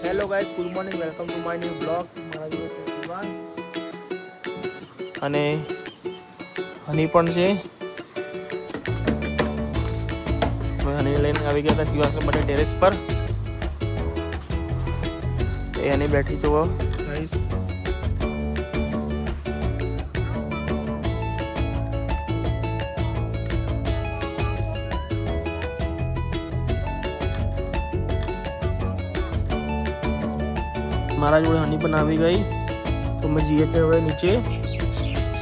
Hello guys, good morning, welcome to my new blog. મારા દિવસ શિવાંશ અને હની પણ છે. મેં હની લઈને આવી ગયા હતા શિવાંશ માટે ટેરેસ પર. એ હની બેઠી છે ગાઈસ. મારા જોડે હની પણ આવી ગઈ તો અમે જઈએ છીએ હવે નીચે.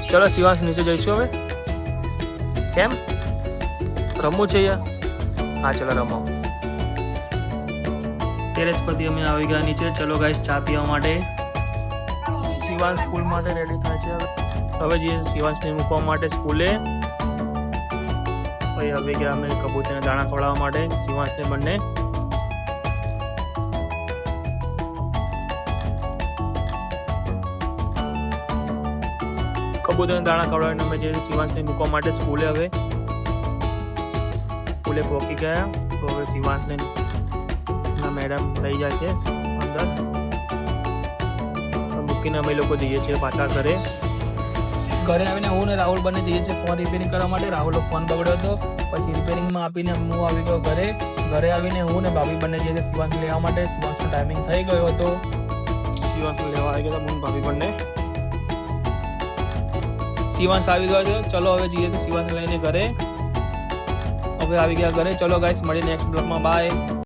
ચલો શિવાંશ, નીચે જઈશું હવે. કેમ રમવું છે યાર? હા ચલો રમો. ટેરેસ પરથી અમે આવી ગયા નીચે. ચલો ગાઈસ, ચા પીવા માટે. શિવાંશ સ્કૂલ માટે રેડી થાય છે હવે જઈએ શિવાંશને મૂકવા માટે સ્કૂલે. પછી હવે ગયા અમે કબૂતરને દાણા ખવડાવવા માટે શિવાંશને બંને. કબૂતરને દાણા ખવડાવીને અમે જઈએ શિવાંશને મૂકવા માટે સ્કૂલે. હવે સ્કૂલે પહોંચી ગયા તો હવે શિવાંશને મેડમ લઈ જાય છે અંદર. મૂકીને અમે લોકો જઈએ છીએ પાછા ઘરે. ઘરે આવીને હું ને રાહુલ બંને જઈએ છીએ ફોન રિપેરિંગ કરવા માટે. રાહુલનો ફોન બગડ્યો હતો, પછી રિપેરિંગમાં આપીને હું આવી ગયો ઘરે. ઘરે આવીને હું ને ભાભી બંને જઈએ છીએ શિવાંશ લેવા માટે. શિવાંશનો ટાઈમિંગ થઈ ગયો હતો. શિવાંશ લેવા આવી ગયા હતા હું ભાભી બંને. શિવાંશ આવી ગયો છે. ચલો હવે જઈએ તો શિવાંશ લઈને ઘરે. હવે આવી ગયા ઘરે. ચલો ગાઈસ, મળીએ નેક્સ્ટ બ્લોગમાં. બાય.